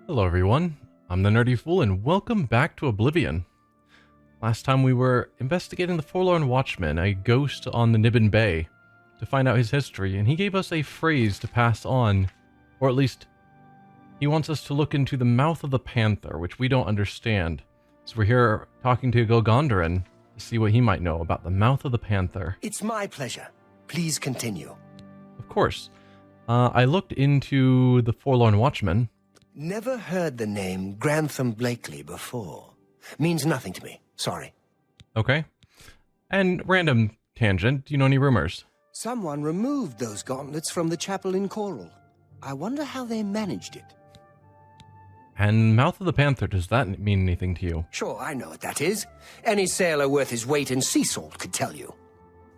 Hello everyone, I'm the Nerdy Fool and welcome back to Oblivion. Last time we were investigating the Forlorn Watchman, a ghost on the Niben Bay, to find out his history, and he gave us a phrase to pass on, or at least he wants us to look into the mouth of the panther, which we don't understand. So we're here talking to Golgondarin to see what he might know about the mouth of the panther. It's my pleasure. Please continue. Of course. I looked into the Forlorn Watchman. Never heard the name Grantham Blakely before. Means nothing to me. Sorry. Okay. And random tangent, do you know any rumors? Someone removed those gauntlets from the chapel in Coral. I wonder how they managed it. And Mouth of the Panther, does that mean anything to you? Sure, I know what that is. Any sailor worth his weight in sea salt could tell you.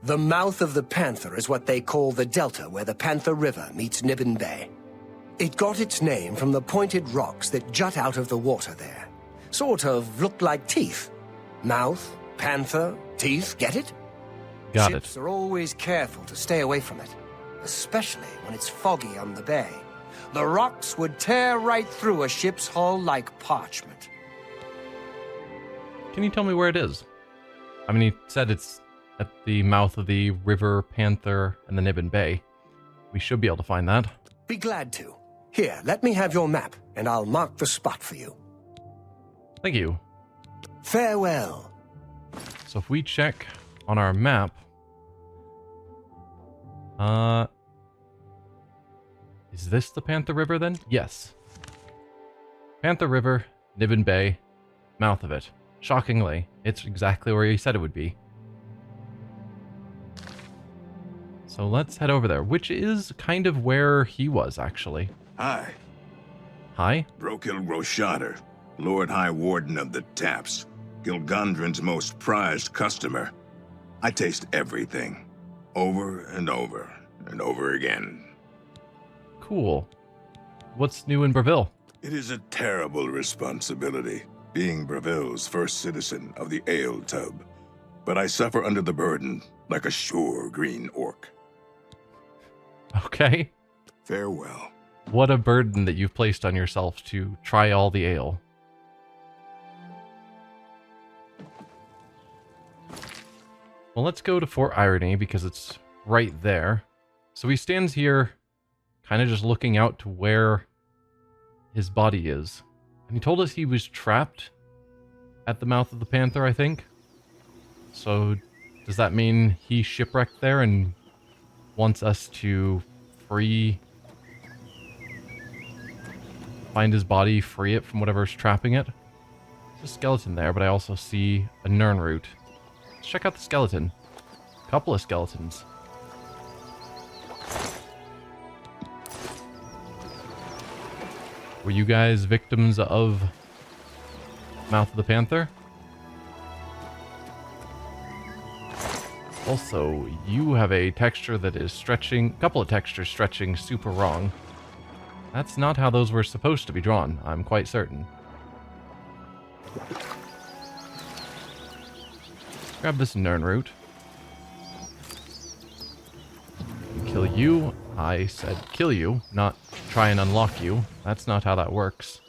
The mouth of the Panther is what they call the delta where the Panther River meets Niben Bay. It got its name from the pointed rocks that jut out of the water there. Sort of looked like teeth. Mouth, panther, teeth, get it? Got Ships it. are always careful to stay away from it, especially when it's foggy on the bay. The rocks would tear right through a ship's hull like parchment. Can you tell me where it is? I mean, he said it's at the mouth of the River Panther and the Niben Bay. We should be able to find that. Be glad to. Here, let me have your map, and I'll mark the spot for you. Thank you. Farewell. So if we check on our map, is this the Panther River then? Yes. Panther River, Niben Bay, mouth of it. Shockingly, it's exactly where he said it would be. So let's head over there, which is kind of where he was, actually. Hi, Hi? Brokil Roshader, Lord High Warden of the Taps, Gilgondrin's most prized customer. I taste everything, over and over and over again. Cool. What's new in Breville? It is a terrible responsibility, being Breville's first citizen of the Ale Tub, but I suffer under the burden like a sure green orc. Okay. Farewell. What a burden that you've placed on yourself to try all the ale. Well, let's go to Fort Irony because it's right there. So he stands here, kind of just looking out to where his body is. And he told us he was trapped at the mouth of the Panther, I think. So does that mean he shipwrecked there and wants us to find his body, free it from whatever's trapping it? There's a skeleton there, but I also see a Nern root. Let's check out the skeleton. A couple of skeletons. Were you guys victims of Mouth of the Panther? Also, you have a texture that is stretching, a couple of textures stretching super wrong. That's not how those were supposed to be drawn, I'm quite certain. Grab this Nern root. Kill you. I said kill you, not try and unlock you. That's not how that works.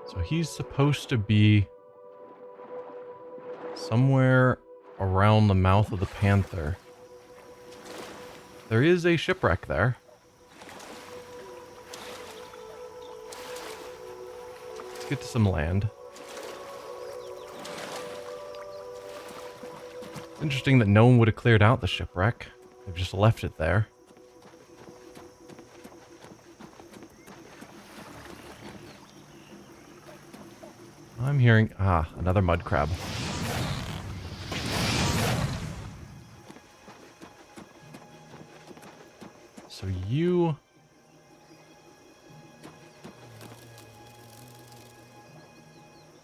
So he's supposed to be somewhere around the mouth of the Panther. There is a shipwreck there. Let's get to some land. It's interesting that no one would have cleared out the shipwreck. They've just left it there. I'm hearing... another mud crab. So you...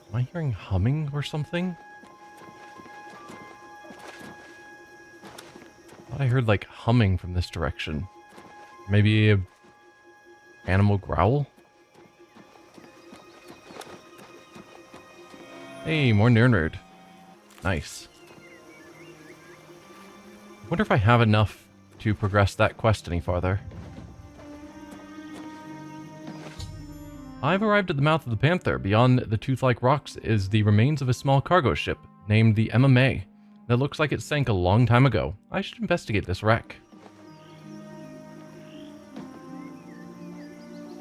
Am I hearing humming or something? I thought I heard like humming from this direction. Maybe a animal growl? Hey, more Nernerd. Nice. I wonder if I have enough to progress that quest any farther. I've arrived at the mouth of the Panther. Beyond the tooth-like rocks is the remains of a small cargo ship named the MMA that looks like it sank a long time ago. I should investigate this wreck.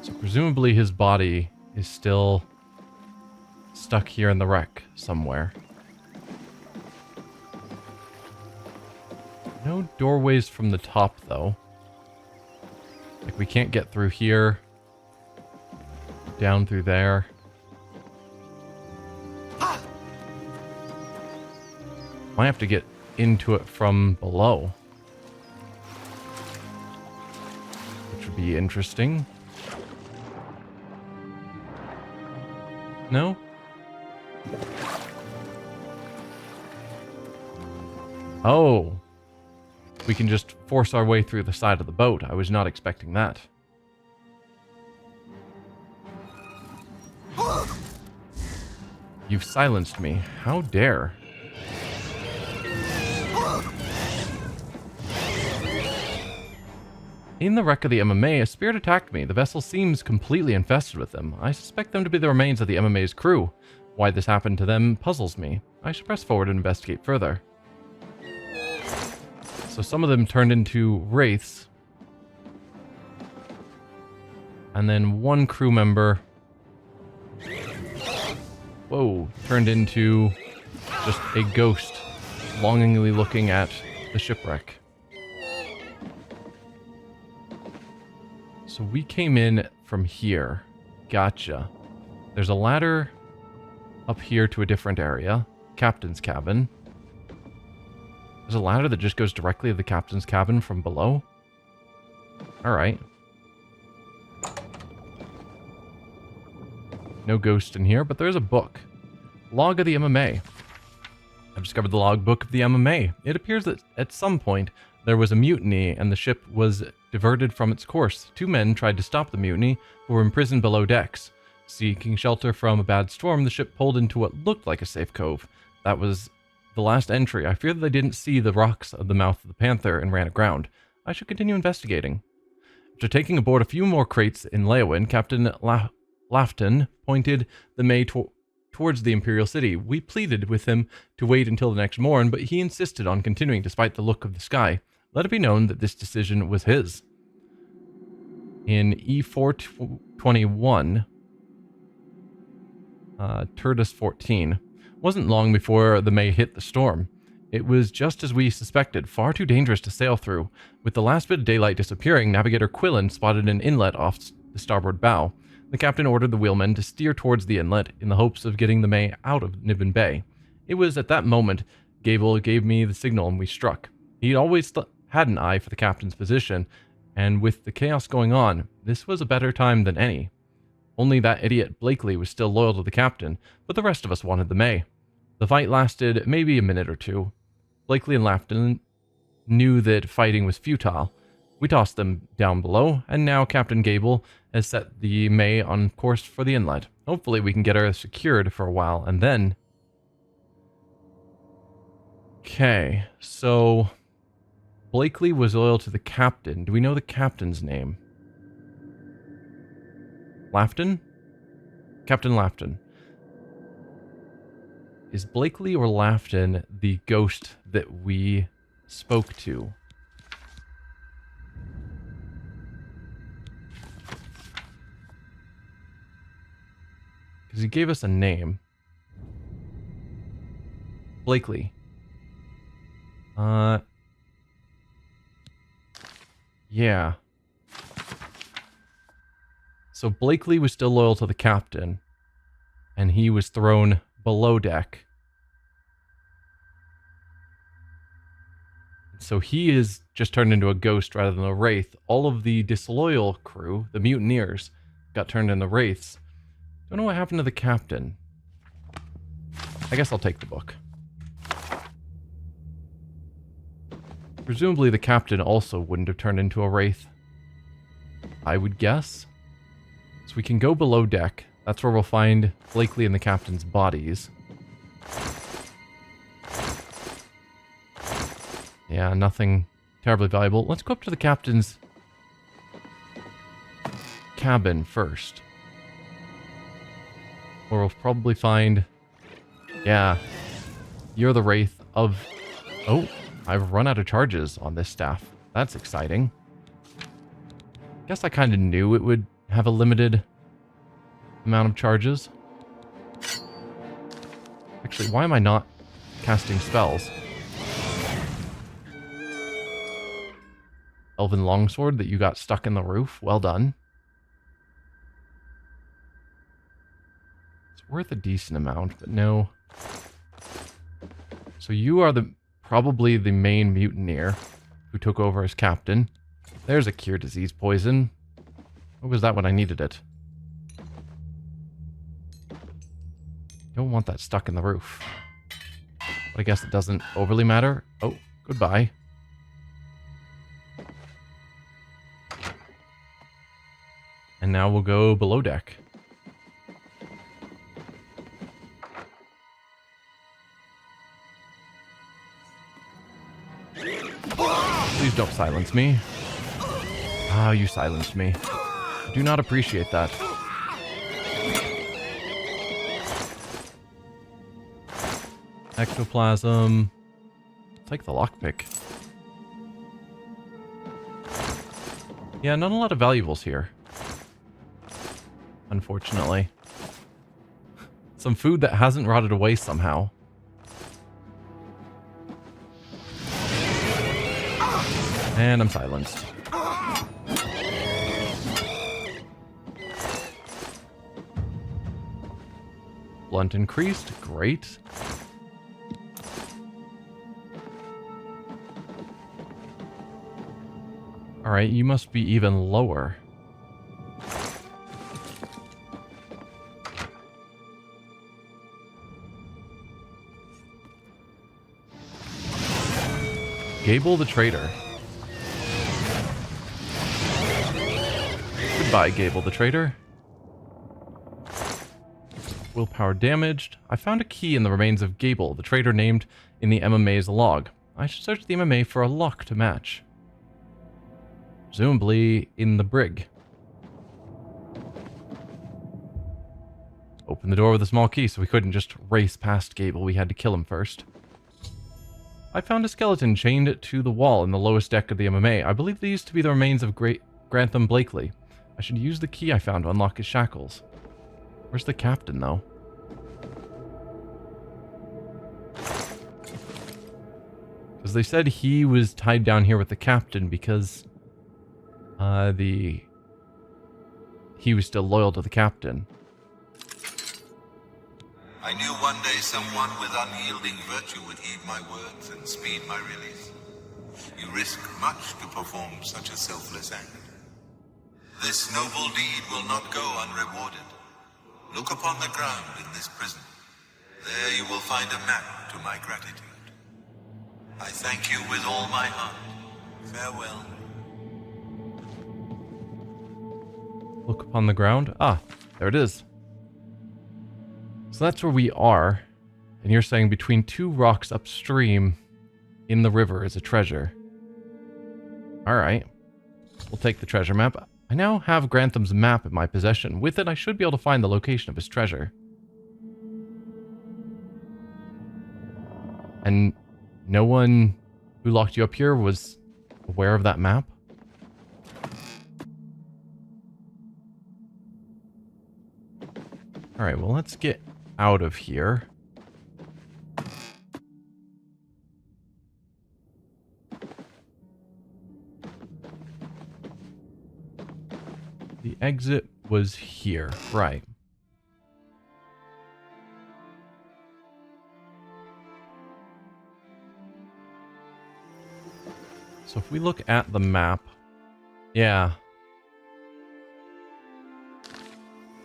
So presumably his body is still stuck here in the wreck somewhere. No doorways from the top, though. Like, we can't get through here. Down through there. Might have to get into it from below. Which would be interesting. No? Oh. We can just force our way through the side of the boat. I was not expecting that. You've silenced me. How dare. In the wreck of the MMA, a spirit attacked me. The vessel seems completely infested with them. I suspect them to be the remains of the MMA's crew. Why this happened to them puzzles me. I should press forward and investigate further. So some of them turned into wraiths. And then one crew member... Whoa, turned into just a ghost, longingly looking at the shipwreck. So we came in from here. Gotcha. There's a ladder up here to a different area. Captain's cabin. There's a ladder that just goes directly to the captain's cabin from below. Alright. No ghost in here, but there's a book. Log of the MMA. I've discovered the logbook of the MMA. It appears that at some point there was a mutiny and the ship was diverted from its course. 2 men tried to stop the mutiny, but were imprisoned below decks. Seeking shelter from a bad storm, the ship pulled into what looked like a safe cove. That was the last entry. I fear that they didn't see the rocks of the mouth of the Panther and ran aground. I should continue investigating. After taking aboard a few more crates in Leowin, Captain Lafton pointed the May towards the Imperial City. We pleaded with him to wait until the next morn, but he insisted on continuing despite the look of the sky. Let it be known that this decision was his. In E421, Turdus 14, wasn't long before the May hit the storm. It was just as we suspected, far too dangerous to sail through. With the last bit of daylight disappearing, Navigator Quillen spotted an inlet off the starboard bow. The captain ordered the wheelmen to steer towards the inlet in the hopes of getting the May out of Niben Bay. It was at that moment Gable gave me the signal and we struck. He'd always had an eye for the captain's position, and with the chaos going on, this was a better time than any. Only that idiot Blakely was still loyal to the captain, but the rest of us wanted the May. The fight lasted maybe a minute or two. Blakely and Lafton knew that fighting was futile. We tossed them down below, and now Captain Gable has set the May on course for the inlet. Hopefully we can get her secured for a while, and then... Okay, so... Blakely was loyal to the captain. Do we know the captain's name? Lafton? Captain Lafton. Is Blakely or Lafton the ghost that we spoke to? Because he gave us a name. Blakely. Yeah. So Blakely was still loyal to the captain, and he was thrown below deck. So he is just turned into a ghost rather than a wraith. All of the disloyal crew, the mutineers, got turned into wraiths. Don't know what happened to the captain. I guess I'll take the book. Presumably the captain also wouldn't have turned into a wraith, I would guess. So we can go below deck. That's where we'll find Blakely and the captain's bodies. Yeah, nothing terribly valuable. Let's go up to the captain's cabin first. Where we'll probably find... Yeah. You're the Wraith of... Oh, I've run out of charges on this staff. That's exciting. Guess I kind of knew it would have a limited amount of charges. Actually, why am I not casting spells? Elven longsword that you got stuck in the roof. Well done. It's worth a decent amount, but no. So you are probably the main mutineer who took over as captain. There's a cure disease poison. What was that when I needed it? Don't want that stuck in the roof. But I guess it doesn't overly matter. Oh, goodbye. And now we'll go below deck. Please don't silence me. Ah, you silenced me. I do not appreciate that. Ectoplasm. Take the lockpick. Yeah, not a lot of valuables here. Unfortunately. Some food that hasn't rotted away somehow. And I'm silenced. Blunt increased. Great. Alright, you must be even lower. Gable the Traitor. Goodbye, Gable the Traitor. Willpower damaged. I found a key in the remains of Gable, the traitor named in the MMA's log. I should search the MMA for a lock to match. Presumably in the brig. Open the door with a small key, so we couldn't just race past Gable. We had to kill him first. I found a skeleton chained to the wall in the lowest deck of the MMA. I believe these to be the remains of Grantham Blakely. I should use the key I found to unlock his shackles. Where's the captain, though? Because they said he was tied down here with the captain because he was still loyal to the captain. I knew one day someone with unyielding virtue would heed my words and speed my release. You risk much to perform such a selfless act. This noble deed will not go unrewarded. Look upon the ground in this prison. There you will find a map to my gratitude. I thank you with all my heart. Farewell. Look upon the ground. Ah, there it is. So that's where we are. And you're saying between two rocks upstream in the river is a treasure. Alright. We'll take the treasure map. I now have Grantham's map in my possession. With it, I should be able to find the location of his treasure. And no one who locked you up here was aware of that map? Alright, well, let's get out of here. The exit was here, right. So if we look at the map, yeah.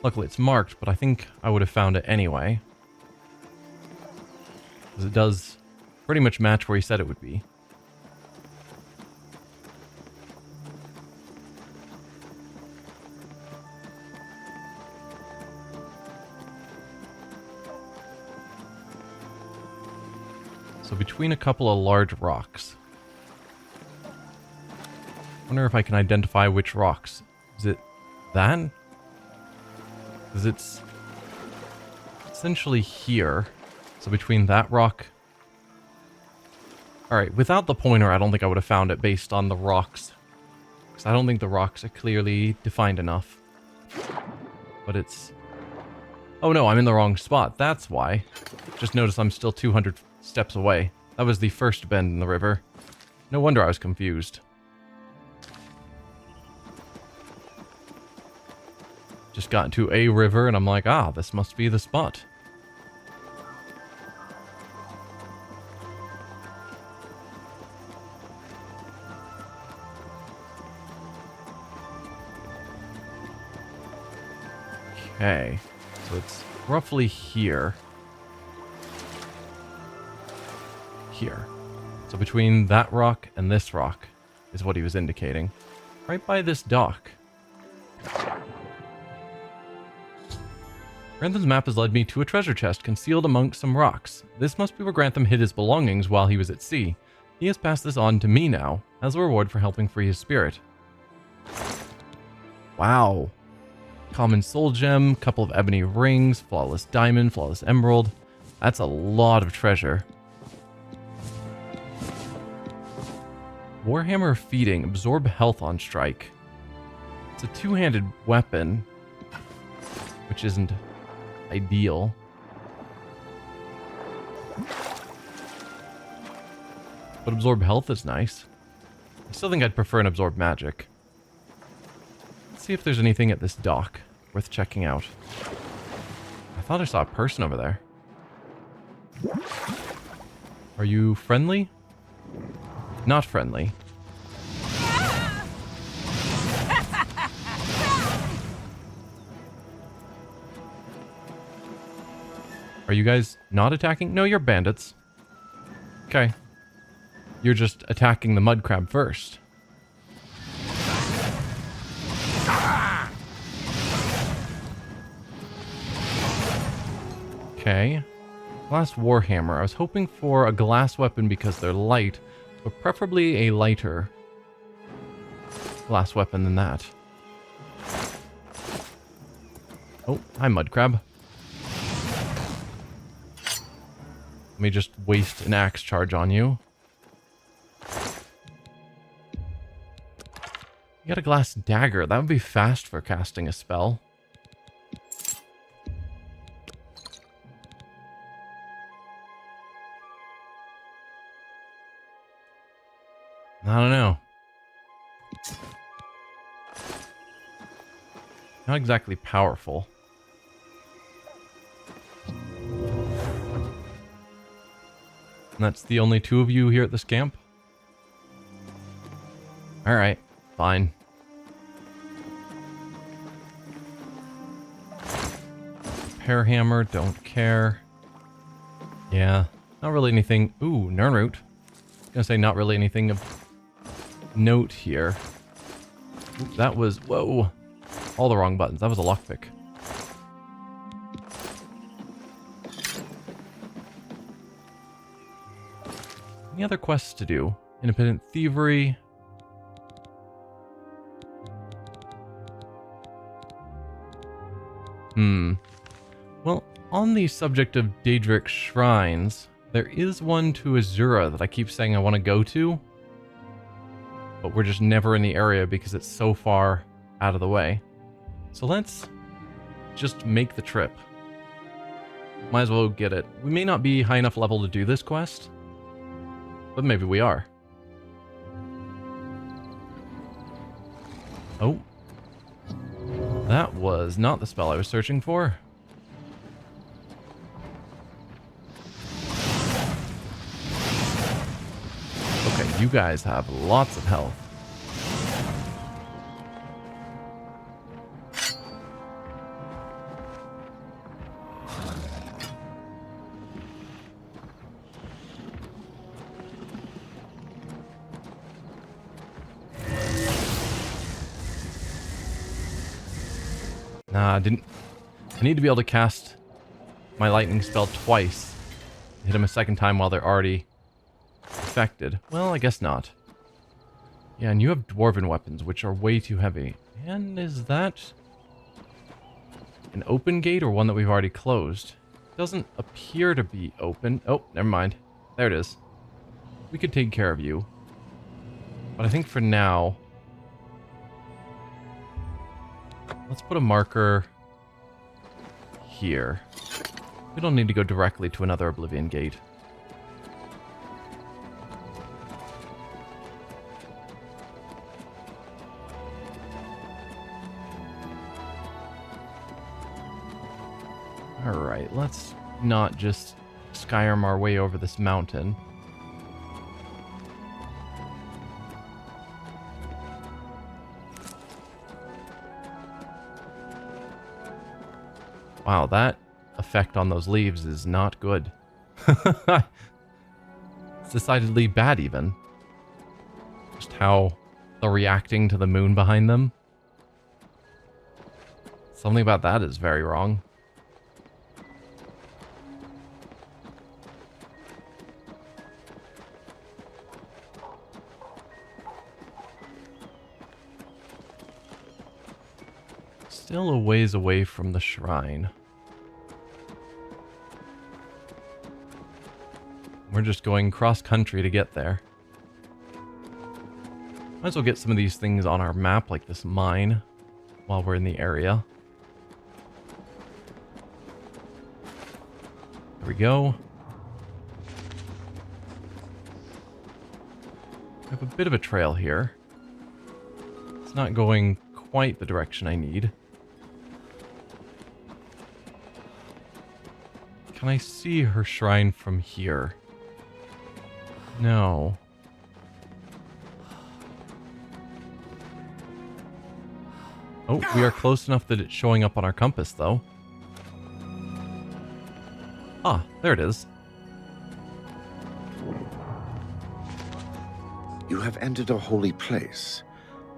Luckily it's marked, but I think I would have found it anyway. Because it does pretty much match where he said it would be. So between a couple of large rocks. wonder if I can identify which rocks. Is it that? Because it's essentially here. So between that rock... Alright, without the pointer, I don't think I would have found it based on the rocks. Because I don't think the rocks are clearly defined enough. But it's... Oh no, I'm in the wrong spot. That's why. Just notice I'm still 200 steps away. That was the first bend in the river. No wonder I was confused. Just got into a river and I'm like, ah, this must be the spot. Okay, so it's roughly here. Here. So between that rock and this rock is what he was indicating. Right by this dock. Grantham's map has led me to a treasure chest concealed amongst some rocks. This must be where Grantham hid his belongings while he was at sea. He has passed this on to me now, as a reward for helping free his spirit. Wow. Common soul gem, couple of ebony rings, flawless diamond, flawless emerald. That's a lot of treasure. Warhammer feeding, absorb health on strike. It's a two-handed weapon, which isn't ideal. But absorb health is nice. I still think I'd prefer an absorb magic. Let's see if there's anything at this dock worth checking out. I thought I saw a person over there. Are you friendly? Not friendly. Are you guys not attacking? No, you're bandits. Okay. You're just attacking the mud crab first. Okay. Glass warhammer. I was hoping for a glass weapon because they're light, but preferably a lighter glass weapon than that. Oh, hi mud crab. Let me just waste an axe charge on you. You got a glass dagger. That would be fast for casting a spell. I don't know. Not exactly powerful. And that's the only two of you here at this camp? Alright, fine. Repair hammer, don't care. Yeah, not really anything. Ooh, Nernroot. Gonna say not really anything of note here. Ooh, that was, whoa, all the wrong buttons. That was a lockpick. Any other quests to do? Independent thievery. Well, on the subject of Daedric shrines, there is one to Azura that I keep saying I want to go to. But we're just never in the area because it's so far out of the way. So let's just make the trip. Might as well get it. We may not be high enough level to do this quest, but maybe we are. Oh. That was not the spell I was searching for. Okay, you guys have lots of health. Nah, I didn't. I need to be able to cast my lightning spell twice. Hit them a second time while they're already affected. Well, I guess not. Yeah, and you have dwarven weapons, which are way too heavy. And is that an open gate or one that we've already closed? Doesn't appear to be open. Oh, never mind. There it is. We could take care of you. But I think for now, let's put a marker here. We don't need to go directly to another Oblivion gate. Alright, let's not just Skyrim our way over this mountain. Wow, that effect on those leaves is not good. It's decidedly bad even. Just how they're reacting to the moon behind them. Something about that is very wrong. Still a ways away from the shrine. We're just going cross-country to get there. Might as well get some of these things on our map, like this mine, while we're in the area. There we go. We have a bit of a trail here. It's not going quite the direction I need. Can I see her shrine from here? No. Oh, we are close enough that it's showing up on our compass, though. Ah, there it is. You have entered a holy place.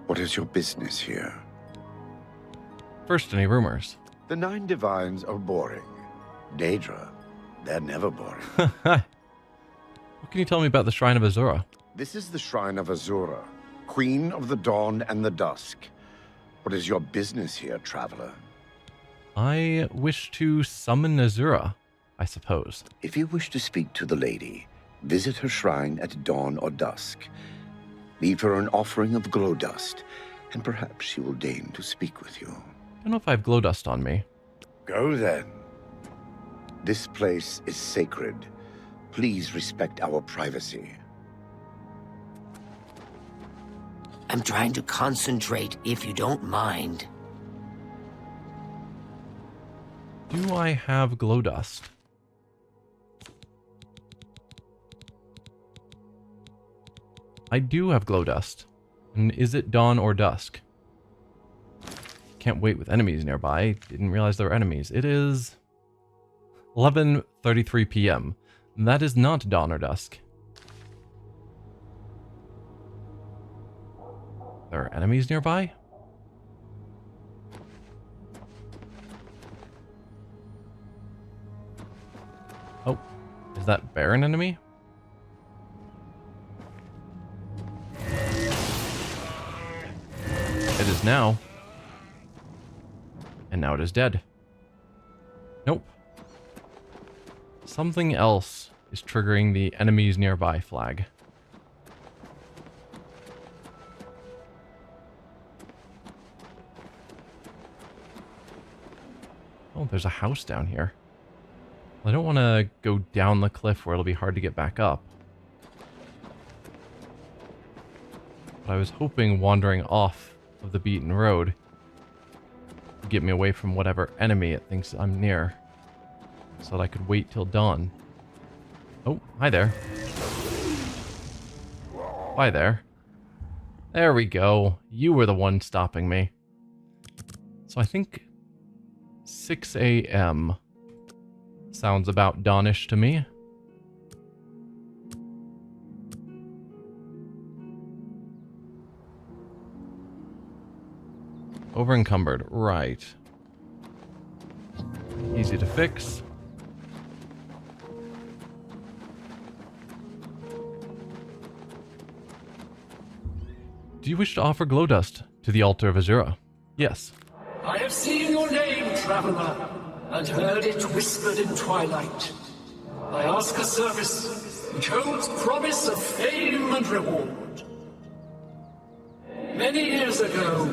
What is your business here? First, any rumors? The 9 divines are boring. Daedra, they're never boring. What can you tell me about the Shrine of Azura? This is the Shrine of Azura, Queen of the Dawn and the Dusk. What is your business here, traveler? I wish to summon Azura, I suppose. If you wish to speak to the lady, visit her shrine at dawn or dusk. Leave her an offering of glow dust, and perhaps she will deign to speak with you. I don't know if I have glow dust on me. Go then. This place is sacred. Please respect our privacy. I'm trying to concentrate, if you don't mind. Do I have glow dust? I do have glow dust. And is it dawn or dusk? Can't wait with enemies nearby. Didn't realize there were enemies. It is 11:33 p.m. That is not dawn or dusk. There are enemies nearby? Oh, is that bear an enemy? It is now. And now it is dead. Nope. Something else is triggering the enemies nearby flag. Oh, there's a house down here. Well, I don't want to go down the cliff where it'll be hard to get back up. But I was hoping wandering off of the beaten road would get me away from whatever enemy it thinks I'm near, so that I could wait till dawn. Oh, hi there. Hi there. There we go. You were the one stopping me. So I think 6 a.m. sounds about dawnish to me. Over encumbered, right. Easy to fix. Do you wish to offer glow dust to the altar of Azura? Yes. I have seen your name, traveler, and heard it whispered in twilight. I ask a service which holds promise of fame and reward. Many years ago,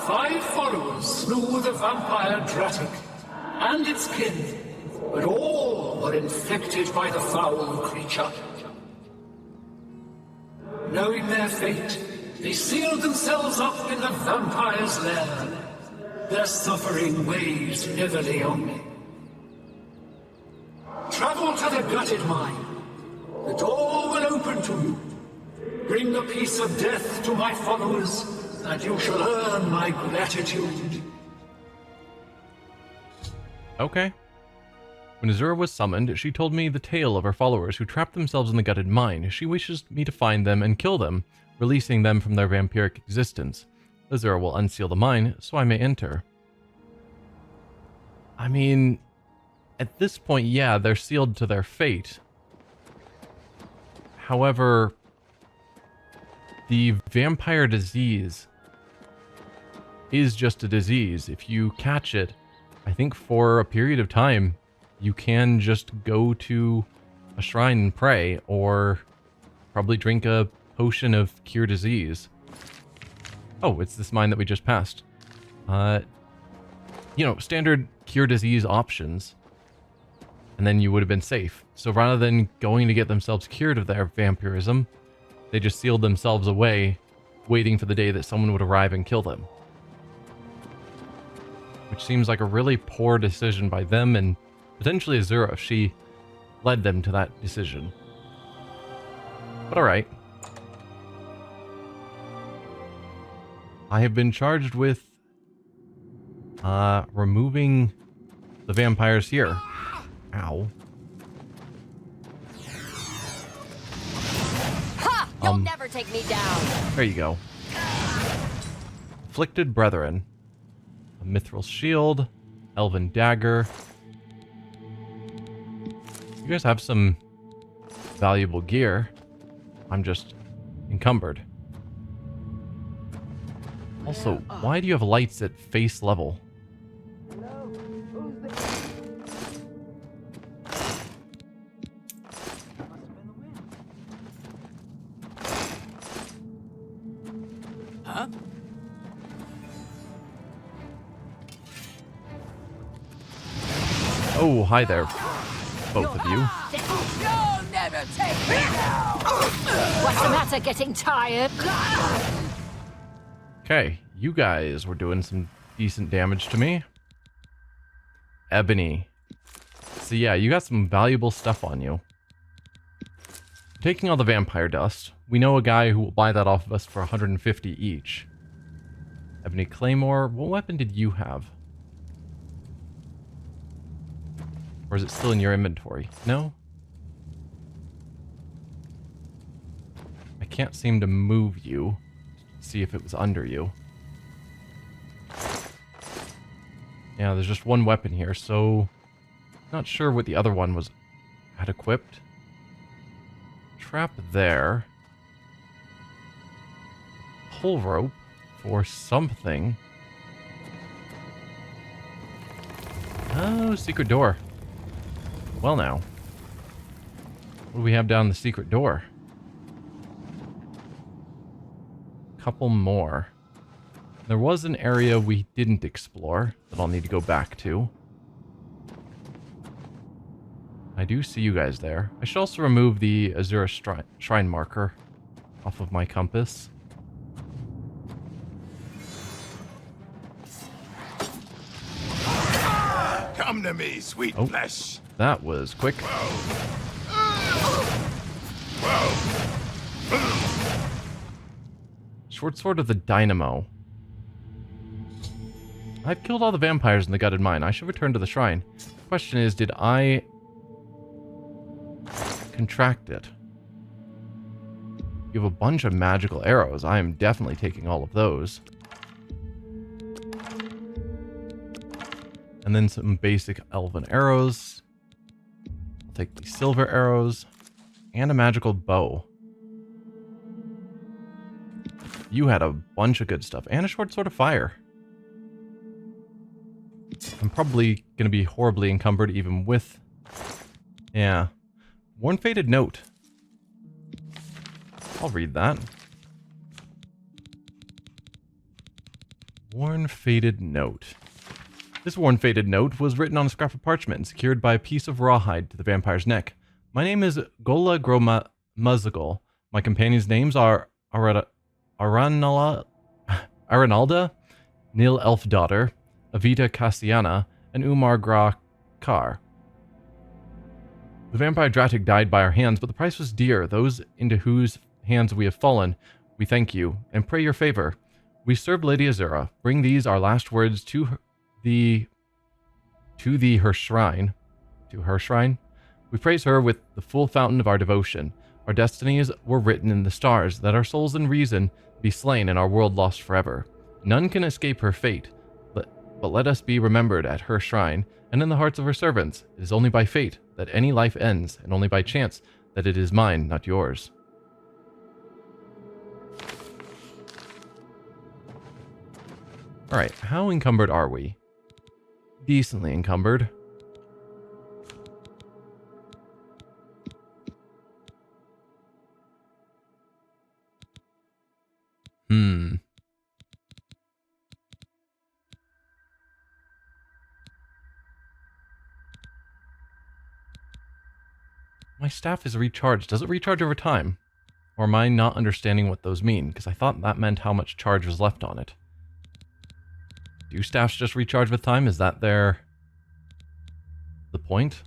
5 followers slew the vampire Daedric and its kin, but all were infected by the foul creature. Knowing their fate, they sealed themselves up in the vampire's lair. Their suffering weighs heavily on me. Travel to the gutted mine. The door will open to you. Bring the piece of death to my followers, and you shall earn my gratitude. Okay. When Azura was summoned, she told me the tale of her followers who trapped themselves in the gutted mine. She wishes me to find them and kill them, releasing them from their vampiric existence. Azura will unseal the mine, so I may enter. I mean, at this point, yeah, they're sealed to their fate. However, the vampire disease is just a disease. If you catch it, I think for a period of time, you can just go to a shrine and pray, or probably drink a potion of cure disease. Oh, it's this mine that we just passed. Standard cure disease options. And then you would have been safe. So rather than going to get themselves cured of their vampirism, they just sealed themselves away, waiting for the day that someone would arrive and kill them. Which seems like a really poor decision by them, and potentially Azura if she led them to that decision. But alright. I have been charged with removing the vampires here. Ow. Ha! You'll never take me down. There you go. Afflicted Brethren. A mithril shield. Elven dagger. You guys have some valuable gear. I'm just encumbered. Also, why do you have lights at face level? Huh? Oh, hi there, both of you. You'll never take me down. What's the matter? Getting tired? Okay, you guys were doing some decent damage to me. Ebony. So yeah, you got some valuable stuff on you. Taking all the vampire dust. We know a guy who will buy that off of us for 150 each. Ebony Claymore. What weapon did you have? Or is it still in your inventory? No? I can't seem to move you. See if it was under you. Yeah, there's just one weapon here, so not sure what the other one was had equipped. Trap there. Pull rope for something. Oh, secret door. Well now. What do we have down the secret door? Couple more. There was an area we didn't explore that I'll need to go back to. I do see you guys there. I should also remove the Azura shrine marker off of my compass. Come to me, sweet flesh. That was quick. Short sword of the dynamo. I've killed all the vampires in the gutted mine. I should return to the shrine. Question is, did I contract it? You have a bunch of magical arrows. I am definitely taking all of those. And then some basic elven arrows. I'll take the silver arrows and a magical bow. You had a bunch of good stuff. And a short sword of fire. I'm probably going to be horribly encumbered even with... Yeah. Worn Faded Note. I'll read that. Worn Faded Note. This worn faded note was written on a scrap of parchment and secured by a piece of rawhide to the vampire's neck. My name is Gola Muzzagul. My companions' names are Aranalda, Nil Elfdaughter, Avita Cassiana, and Umar Kar. The vampire Daedric died by our hands, but the price was dear. Those into whose hands we have fallen, we thank you, and pray your favor. We serve Lady Azura. Bring these our last words to her shrine. To her shrine? We praise her with the full fountain of our devotion. Our destinies were written in the stars, that our souls in reason be slain and our world lost forever. None can escape her fate, but let us be remembered at her shrine, and in the hearts of her servants. It is only by fate that any life ends, and only by chance that it is mine, not yours. Alright, how encumbered are we? Decently encumbered. My staff is recharged. Does it recharge over time? Or am I not understanding what those mean? Because I thought that meant how much charge was left on it. Do staffs just recharge with time? Is that the point?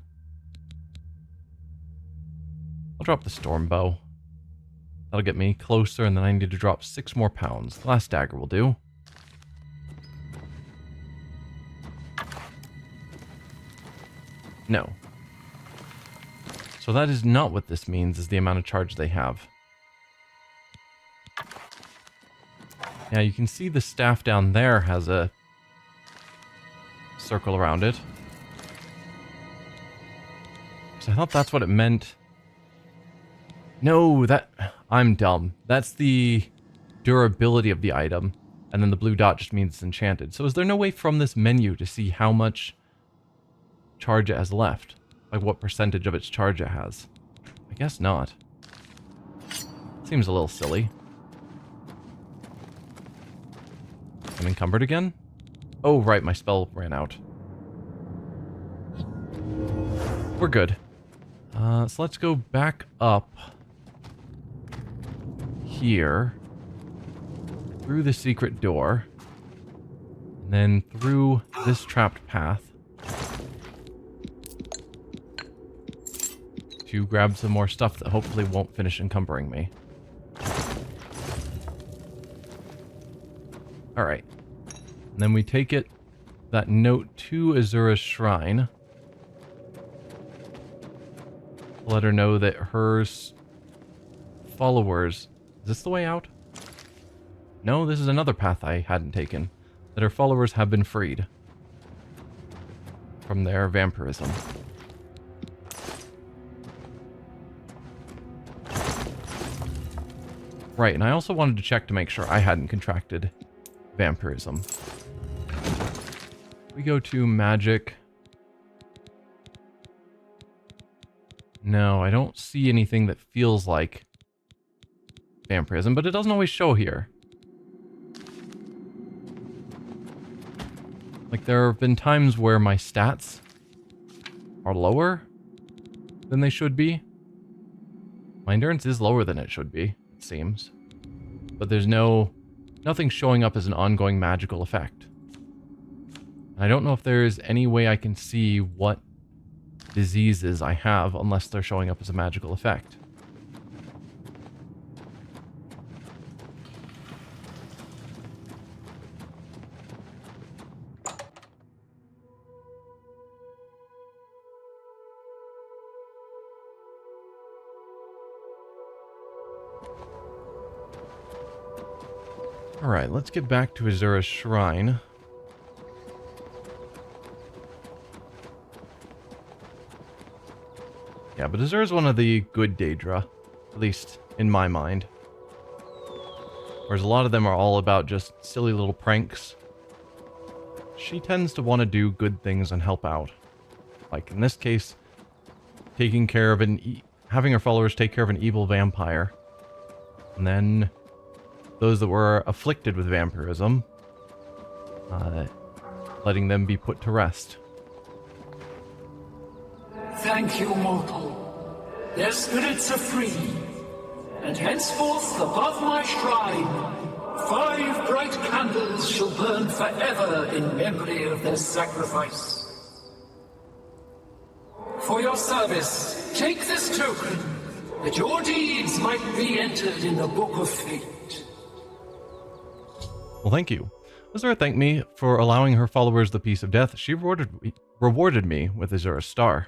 I'll drop the storm bow. That'll get me closer, and then I need to drop 6 more pounds. The last dagger will do. No. So that is not what this means, is the amount of charge they have. Yeah, you can see the staff down there has a circle around it. So I thought that's what it meant. No, I'm dumb. That's the durability of the item, and then the blue dot just means it's enchanted. So is there no way from this menu to see how much charge it has left? Like what percentage of its charge it has? I guess not. Seems a little silly. I'm encumbered again? Oh, right, my spell ran out. We're good. So let's go back up here, through the secret door, and then through this trapped path to grab some more stuff that hopefully won't finish encumbering me. Alright. And then we take that note to Azura's shrine. Let her know that her followers... Is this the way out? No, this is another path I hadn't taken. That her followers have been freed from their vampirism. Right, and I also wanted to check to make sure I hadn't contracted vampirism. We go to magic. No, I don't see anything that feels like vampirism, but it doesn't always show here. Like, there have been times where my stats are lower than they should be. My endurance is lower than it should be, it seems. But there's nothing showing up as an ongoing magical effect. I don't know if there's any way I can see what diseases I have unless they're showing up as a magical effect. Alright, let's get back to Azura's shrine. Yeah, but Azura's one of the good Daedra, at least in my mind. Whereas a lot of them are all about just silly little pranks. She tends to want to do good things and help out. Like in this case, taking care of having her followers take care of an evil vampire. And then those that were afflicted with vampirism, letting them be put to rest. Thank you, mortal. Their spirits are free, and henceforth above my shrine, 5 bright candles shall burn forever in memory of their sacrifice. For your service, take this token, that your deeds might be entered in the Book of Fate. Well, thank you. Azura thanked me for allowing her followers the peace of death. She rewarded me with Azura's star,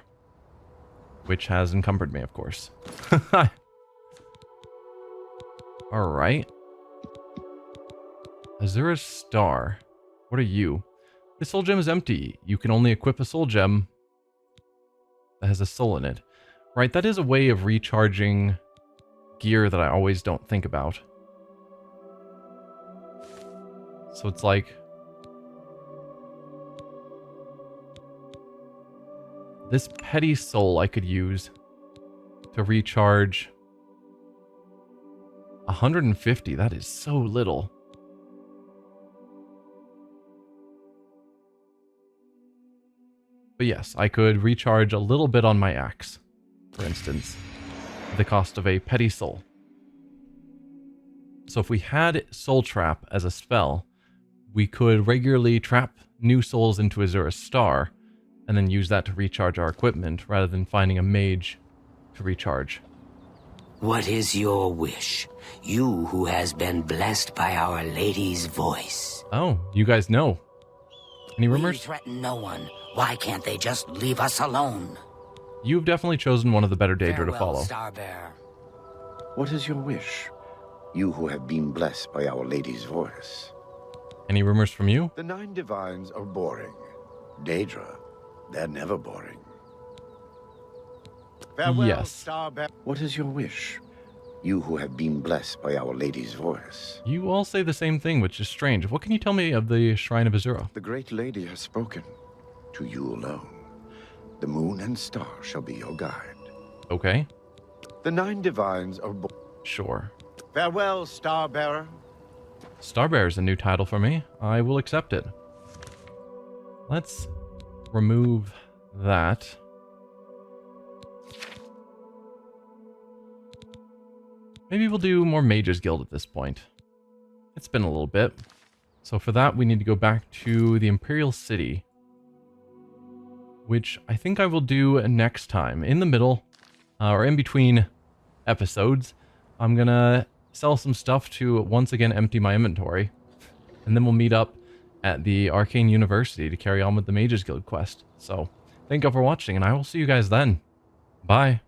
which has encumbered me, of course. Alright. Azura's star. What are you? This soul gem is empty. You can only equip a soul gem that has a soul in it. Right, that is a way of recharging gear that I always don't think about. So it's like, this petty soul I could use to recharge 150. That is so little. But yes, I could recharge a little bit on my axe, for instance, at the cost of a petty soul. So if we had Soul Trap as a spell, we could regularly trap new souls into Azura's star, and then use that to recharge our equipment, rather than finding a mage to recharge. What is your wish? You who has been blessed by Our Lady's voice. Oh, you guys know. Any rumors? We threaten no one. Why can't they just leave us alone? You've definitely chosen one of the better Daedra to Farewell, follow. Starbearer. What is your wish? You who have been blessed by Our Lady's voice. Any rumors from you? The 9 divines are boring. Daedra, they're never boring. Farewell, Yes. Starbearer. What is your wish? You who have been blessed by Our Lady's voice. You all say the same thing, which is strange. What can you tell me of the Shrine of Azura? The great lady has spoken. To you alone. The moon and star shall be your guide. Okay. The 9 divines are Sure. Farewell, Starbearer. Starbearer is a new title for me. I will accept it. Let's remove that. Maybe we'll do more Mages Guild at this point. It's been a little bit. So for that, we need to go back to the Imperial City, which I think I will do next time. In the middle, or in between episodes, I'm gonna sell some stuff to once again empty my inventory. And then we'll meet up at the Arcane University to carry on with the Mages Guild quest. So, thank you all for watching, and I will see you guys then. Bye.